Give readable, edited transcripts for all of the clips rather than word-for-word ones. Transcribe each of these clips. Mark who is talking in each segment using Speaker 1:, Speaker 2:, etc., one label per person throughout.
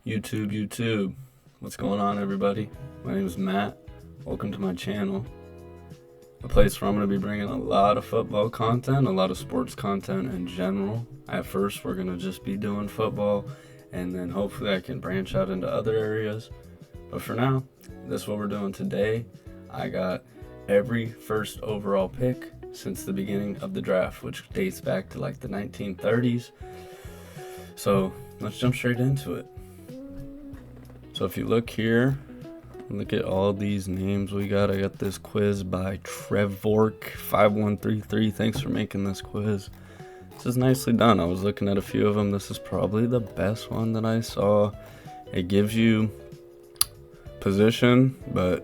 Speaker 1: YouTube. What's going on, everybody? My name is Matt. Welcome to my channel. A place where I'm going to be bringing a lot of football content, a lot of sports content in general. At first, we're going to just be doing football, and then hopefully I can branch out into other areas. But for now, this is what we're doing today. I got every first overall pick since the beginning of the draft, which dates back to like the 1930s. So let's jump straight into it. So if you look here, look at all these names we got. I got this quiz by Trevork5133. Thanks for making this quiz. This is nicely done. I was looking at a few of them. This is probably the best one that I saw. It gives you position, but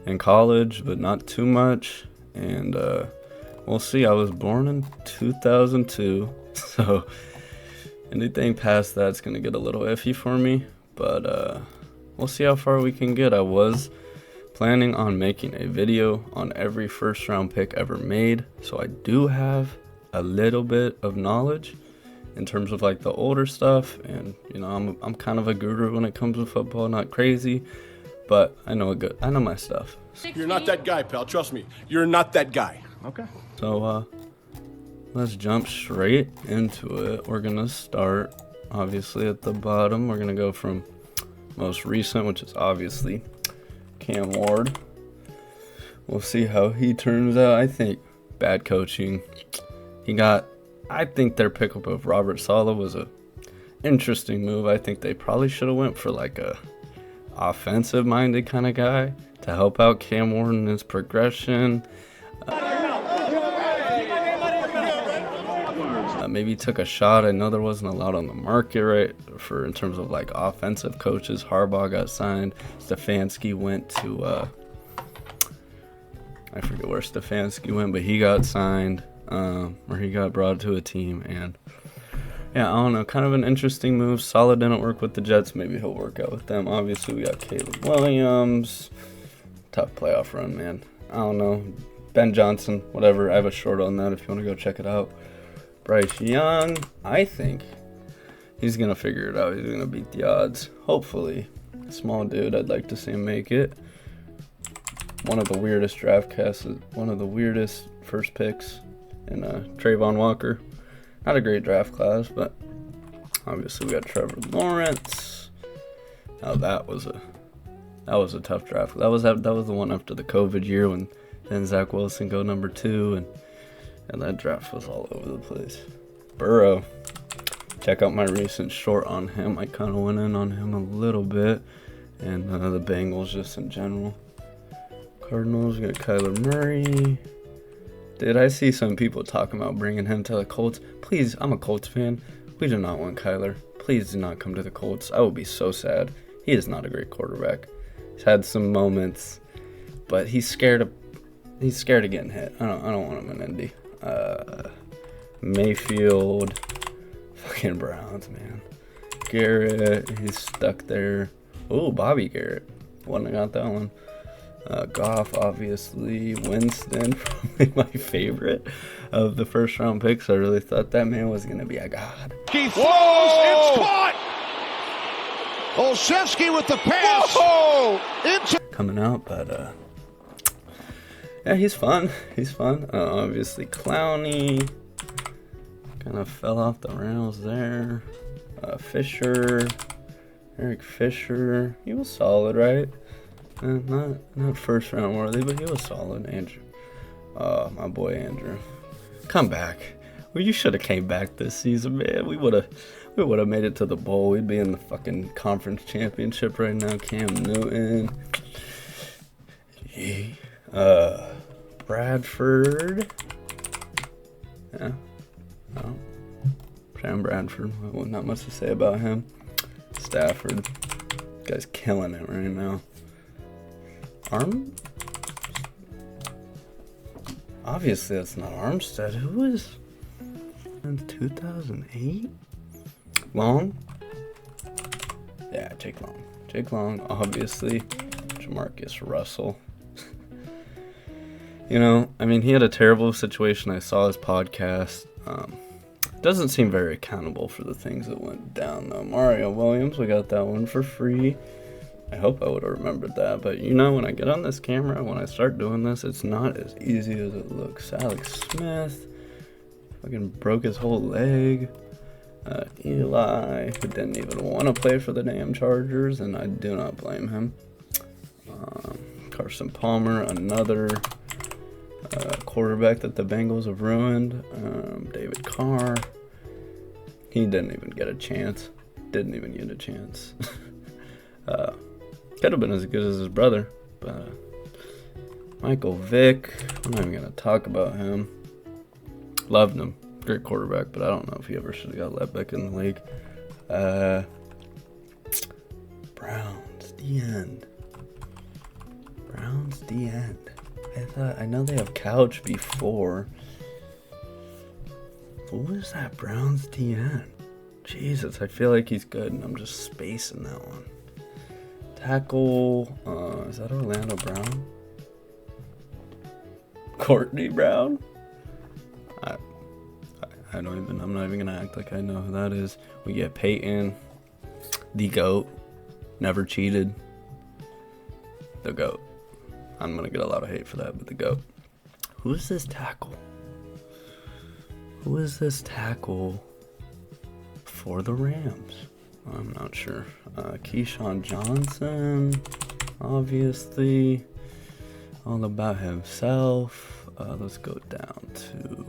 Speaker 1: in college, but not too much. And we'll see. I was born in 2002, so anything past that's gonna get a little iffy for me. But we'll see how far we can get. I was planning on making a video on every first round pick ever made, so I do have a little bit of knowledge in terms of like the older stuff, and you know, I'm kind of a guru when it comes to football. Not crazy, but I know my stuff.
Speaker 2: You're not that guy, pal. Trust me, you're not that guy. Okay.
Speaker 1: So let's jump straight into it. We're gonna start obviously at the bottom. We're gonna go from most recent, which is obviously Cam Ward. We'll see how he turns out. I think bad coaching. I think their pickup of Robert Saleh was a interesting move. I think they probably should have went for like a offensive minded kind of guy to help out Cam Ward in his progression. Maybe took a shot. I know there wasn't a lot on the market, right, for in terms of like offensive coaches. Harbaugh got signed. Stefanski went to I forget where Stefanski went, but he got signed, or he got brought to a team. And yeah, I don't know, kind of an interesting move. Saleh didn't work with the Jets. Maybe he'll work out with them. Obviously, we got Caleb Williams. Tough playoff run, man. I don't know. Ben Johnson, whatever. I have a short on that if you want to go check it out. Bryce Young, I think he's going to figure it out. He's going to beat the odds. Hopefully. Small dude, I'd like to see him make it. One of the weirdest draft casts, one of the weirdest first picks in Trayvon Walker. Not a great draft class, but obviously we got Trevor Lawrence. Now that was a tough draft. That was the one after the COVID year when then Zach Wilson go number 2, and that draft was all over the place. Burrow, check out my recent short on him. I kind of went in on him a little bit, and the Bengals just in general. Cardinals, we got Kyler Murray. Did I see some people talking about bringing him to the Colts? Please, I'm a Colts fan. We do not want Kyler. Please do not come to the Colts. I will be so sad. He is not a great quarterback. He's had some moments, but he's scared of getting hit. I don't want him in Indy. Mayfield, fucking Browns, man. Garrett, he's stuck there. Oh, Bobby Garrett. Wouldn't have got that one. Goff, obviously. Winston, probably my favorite of the first round picks. I really thought that man was going to be a god.
Speaker 2: He throws, it's caught! Olszewski with the pass!
Speaker 1: Coming out, but yeah, he's fun. Obviously, Clowney kind of fell off the rails there. Fisher, Eric Fisher, he was solid, right? Not first round worthy, but he was solid. Andrew, my boy Andrew, come back. Well, you should have came back this season, man. We would have made it to the bowl. We'd be in the fucking conference championship right now. Cam Newton. Bradford. Yeah. No. Sam Bradford. Well, not much to say about him. Stafford. Guy's killing it right now. Obviously, that's not Armstead. Who is in 2008? Long? Yeah, Jake Long. Jake Long, obviously. Jamarcus Russell. You know, I mean, he had a terrible situation. I saw his podcast. Doesn't seem very accountable for the things that went down, though. Mario Williams, we got that one for free. I hope I would have remembered that, but you know, when I get on this camera, when I start doing this, it's not as easy as it looks. Alex Smith, fucking broke his whole leg. Eli, who didn't even want to play for the damn Chargers, and I do not blame him. Carson Palmer, another quarterback that the Bengals have ruined. David Carr, he didn't even get a chance. Didn't even get a chance. Could have been as good as his brother, but Michael Vick, I'm not even going to talk about him. Loved him. Great quarterback, but I don't know if he ever should have got let back in the league. Browns, the end. Browns, the end. I know they have Couch before. Who was that Browns DN? Jesus, I feel like he's good, and I'm just spacing that one. Tackle, is that Orlando Brown? Courtney Brown? I'm not even gonna act like I know who that is. We get Peyton, the GOAT, never cheated. The GOAT. I'm gonna get a lot of hate for that, but the GOAT. Who is this tackle? Who is this tackle for the Rams? I'm not sure. Keyshawn Johnson, obviously. All about himself. Let's go down to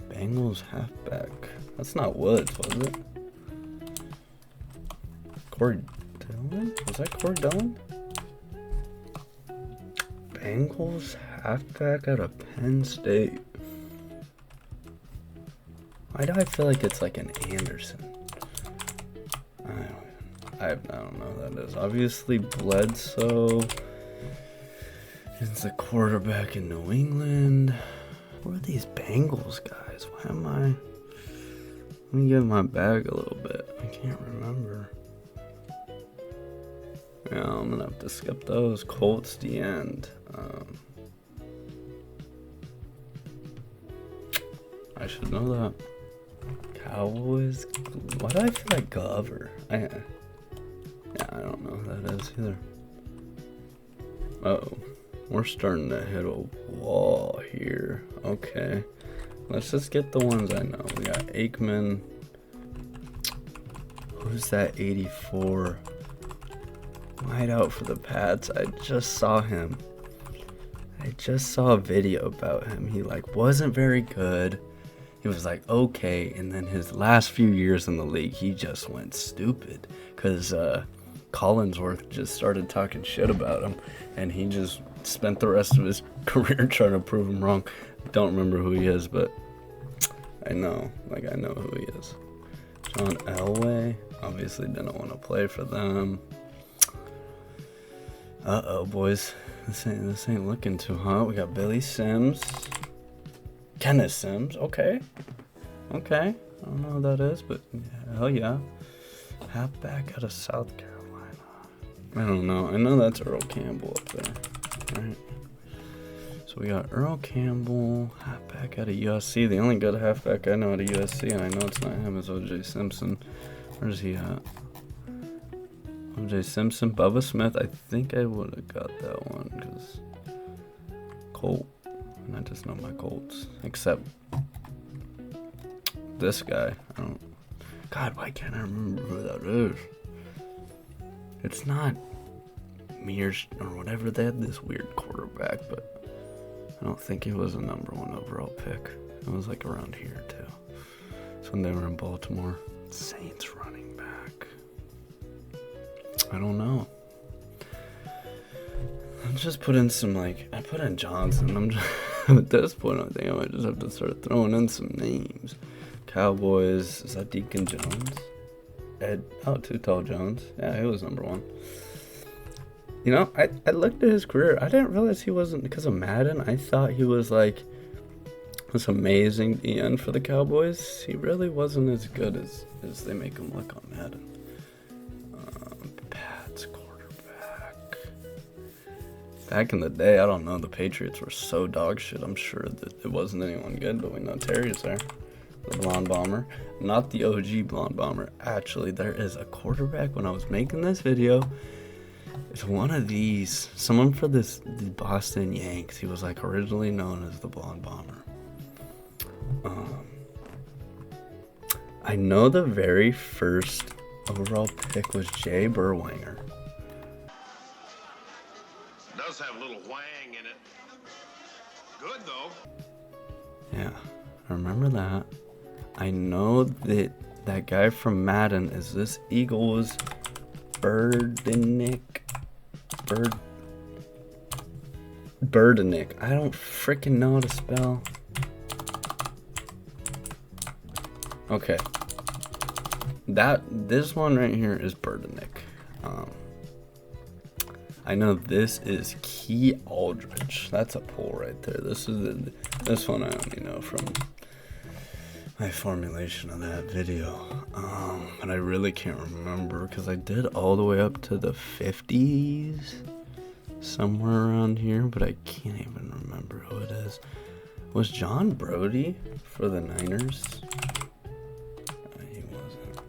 Speaker 1: Bengals halfback. That's not Woods, was it? Corey Dillon? Was that Corey Dillon? Bengals halfback out of Penn State. Why do I feel like it's like an Anderson? I don't know who that is. Obviously, Bledsoe is the quarterback in New England. Who are these Bengals guys? Why am I... Let me get my bag a little bit. I can't remember. Yeah, I'm going to have to skip those. Colts, the end. I should know that. Cowboys. Why do I feel like Glover? I don't know who that is either. Uh-oh. We're starting to hit a wall here. Okay. Let's just get the ones I know. We got Aikman. Who's that 84? Wide out for the Pats. I just saw him. I just saw a video about him. He wasn't very good. He was okay, and then his last few years in the league, he just went stupid because Collinsworth just started talking shit about him, and he just spent the rest of his career trying to prove him wrong. Don't remember who he is, but I know who he is. John Elway, obviously didn't want to play for them. Uh-oh, boys. This ain't looking too hot. We got Billy Sims. Kenneth Sims, okay. I don't know who that is, but hell yeah. Halfback out of South Carolina. I don't know. I know that's Earl Campbell up there, right? So we got Earl Campbell, halfback out of USC. The only good halfback I know out of USC, and I know it's not him, is O.J. Simpson. Where's he at? O.J. Simpson, Bubba Smith. I think I would have got that one because Colt. And I just know my Colts. Except this guy. God, why can't I remember who that is? It's not Mears or whatever. They had this weird quarterback, but I don't think he was a number 1 overall pick. It was around here too. It's when they were in Baltimore. Saints running back. I don't know. I'll just put in some I put in Johnson. I'm just at this point I think I might just have to start throwing in some names. Cowboys, is that Deacon Jones? Too Tall Jones. Yeah, he was number 1. You know, I looked at his career. I didn't realize he wasn't, because of Madden, I thought he was this amazing DN for the Cowboys. He really wasn't as good as they make him look on Madden. Pats quarterback. Back in the day, I don't know, the Patriots were so dog shit. I'm sure that it wasn't anyone good, but we know Terry's there. the blonde bomber, not the OG blonde bomber. Actually, there is a quarterback when I was making this video. It's one of these, someone for the Boston Yanks. He was like originally known as the blonde bomber. I know the very first overall pick was Jay Berwanger.
Speaker 3: Does have a little wang in it. Good though.
Speaker 1: Yeah, I remember that. I know that that guy from Madden is this Eagles Birdenick. Birdenick. I don't freaking know how to spell. Okay. This one right here is Birdenick. I know this is Key Aldridge. That's a pull right there. This one I only know from my formulation of that video. But I really can't remember because I did all the way up to the 50s. Somewhere around here, but I can't even remember who it is. Was John Brody for the Niners? He wasn't.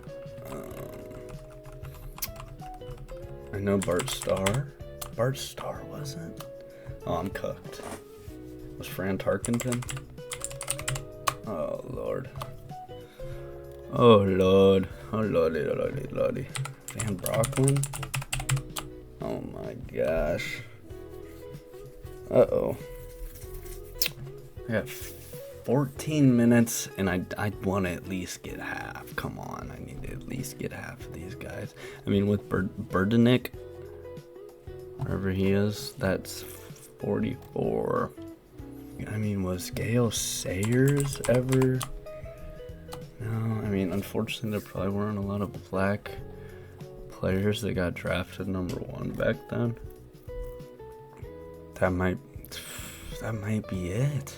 Speaker 1: I know Bart Starr. Bart Starr wasn't? Oh, I'm cooked. Was Fran Tarkenton? Oh, Lord. Oh, Lord. Oh, Lordy, Lordy, Lordy. Van Brocklin? Oh, my gosh. Uh-oh. I got 14 minutes, and I want to at least get half. Come on, I need to at least get half of these guys. I mean, with Birdenick, wherever he is, that's 44. I mean, was Gale Sayers ever? No, I mean, unfortunately, there probably weren't a lot of black players that got drafted #1 back then. That might be it.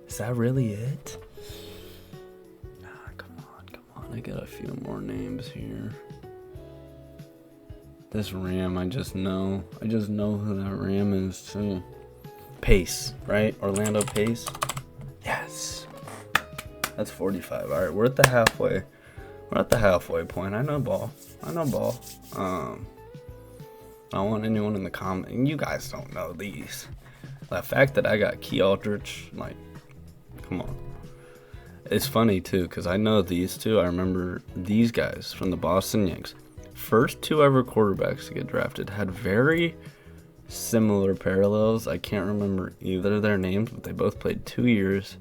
Speaker 1: Is that really it? Come on. I got a few more names here. This Ram, I just know who that Ram is too. Pace, right? Orlando Pace. Yes. That's 45. All right, we're at the halfway. We're at the halfway point. I know ball. I don't want anyone in the comment. You guys don't know these. The fact that I got Key Aldridge, like, come on. It's funny too, because I know these two. I remember these guys from the Boston Yanks. First two ever quarterbacks to get drafted had very similar parallels. I can't remember either of their names, but they both played 2 years.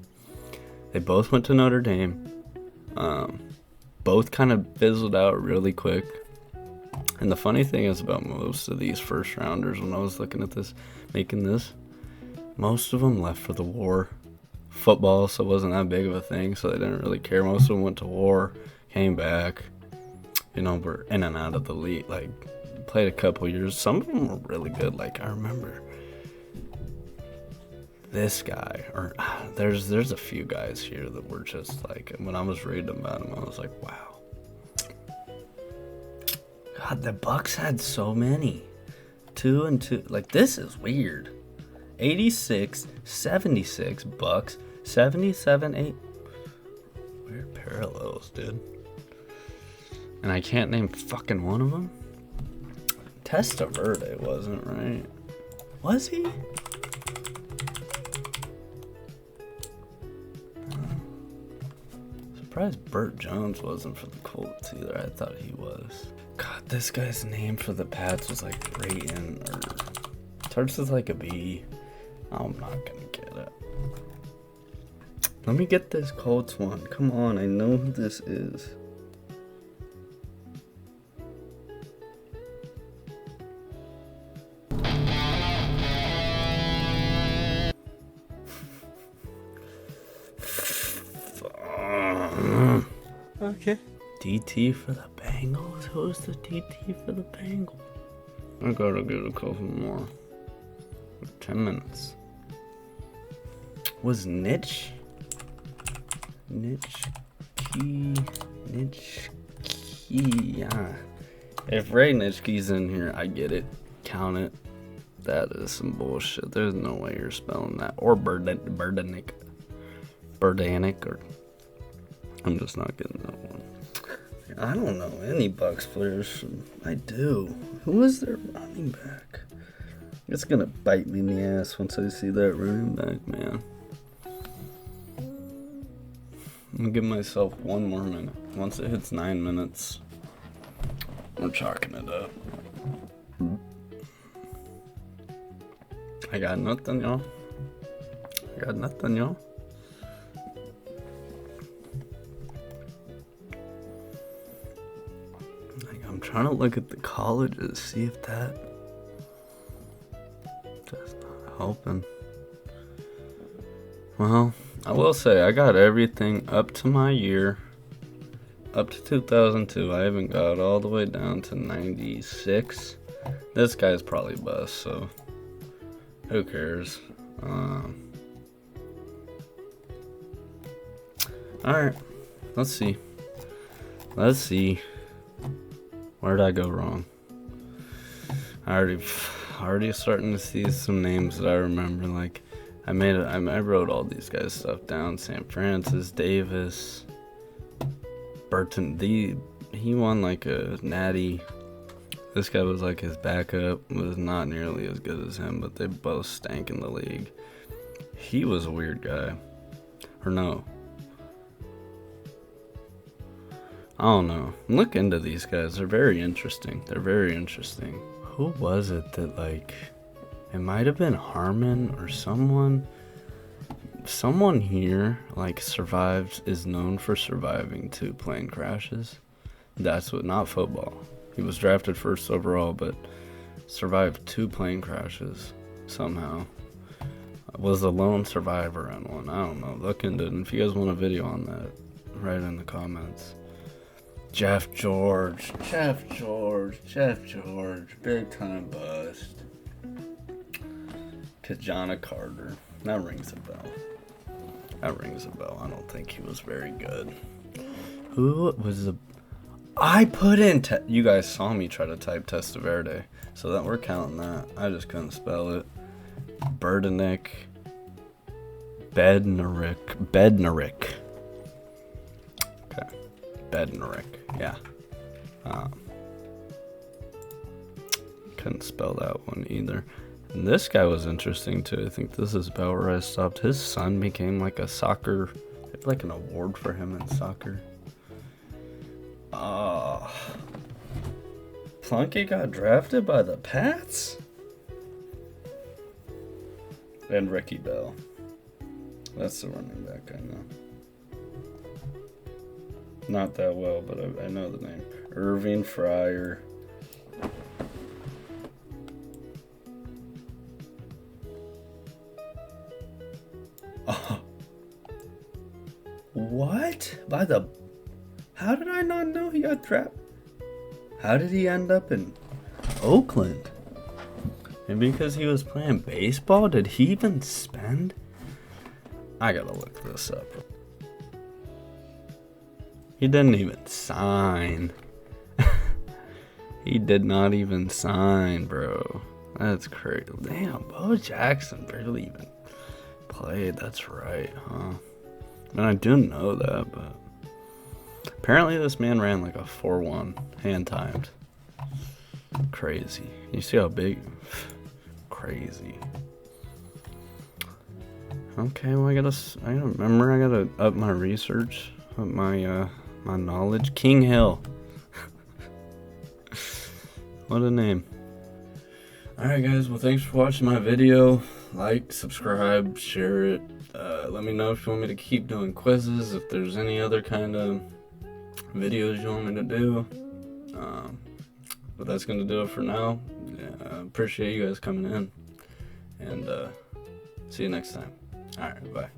Speaker 1: They both went to Notre Dame. Both kind of fizzled out really quick. And the funny thing is about most of these first rounders, when I was looking at this, making this, most of them left for the war. Football, so it wasn't that big of a thing, so they didn't really care. Most of them went to war, came back, were in and out of the league, like, played a couple years. Some of them were really good. Like, I remember this guy, or there's a few guys here that were just like, when I was reading about them, I was like, wow. God, the Bucks had so many. 2 and 2. Like, this is weird. 86, 76 Bucks, 77, 8. Weird parallels, dude. And I can't name fucking one of them. Testaverde wasn't, right? Was he? Surprised Burt Jones wasn't for the Colts either. I thought he was. God, this guy's name for the Pats was like Brayton, or starts with like a B. I'm not gonna get it. Let me get this Colts one. Come on, I know who this is.
Speaker 4: Okay.
Speaker 1: DT for the Bengals? Who's the DT for the Bengals? I gotta get a couple more. 10 minutes. Was Nitschke? Yeah. If Ray Nitschke's in here, I get it. Count it. That is some bullshit. There's no way you're spelling that. Or Birdenick. Or I'm just not getting that one. I don't know any Bucks players. I do. Who is their running back? It's gonna bite me in the ass once I see that running back, man. I'm gonna give myself one more minute. Once it hits 9 minutes, I'm chalking it up. I got nothing, y'all. I'm trying to look at the colleges, see if that that's not helping. Well, I will say I got everything up to my year, up to 2002. I haven't got all the way down to 96. This guy's probably bust, so who cares? Alright, let's see. Where'd I go wrong? I already starting to see some names that I remember. Like, I wrote all these guys' stuff down. Sam Francis, Davis, Burton. He won like a natty. This guy was like his backup. Was not nearly as good as him, but they both stank in the league. He was a weird guy. Or no. I don't know. Look into these guys. They're very interesting. Who was it that, like, it might have been Harmon or someone here, like, is known for surviving 2 plane crashes. That's what, not football. He was drafted first overall, but survived 2 plane crashes somehow. Was a lone survivor on one. I don't know. Look into it. And if you guys want a video on that, write in the comments. Jeff George, big time bust. Kajana Carter, that rings a bell. I don't think he was very good. Who was I put in, you guys saw me try to type Testaverde, so that we're counting that. I just couldn't spell it. Bednarik. Okay, Bednarik. Yeah. Couldn't spell that one either. And this guy was interesting too. I think this is about where I stopped. His son became like a soccer, like an award for him in soccer. Plunkett got drafted by the Pats? And Ricky Bell. That's the running back I know. Not that well, but I know the name. Irving Fryer. Oh. What? How did I not know he got drafted? How did he end up in Oakland? And because he was playing baseball, did he even spend? I gotta look this up. He didn't even sign. He did not even sign, bro. That's crazy. Damn, Bo Jackson barely even played. That's right, huh? And I do know that, but apparently this man ran like a 4.1 hand timed. Crazy. You see how big? Crazy. Okay, well I gotta up my research, up my knowledge. King Hill. What a name. Alright guys, well thanks for watching my video. Like, subscribe, share it. Let me know if you want me to keep doing quizzes, if there's any other kind of videos you want me to do. But that's gonna do it for now. Appreciate you guys coming in, and see you next time. Alright, bye.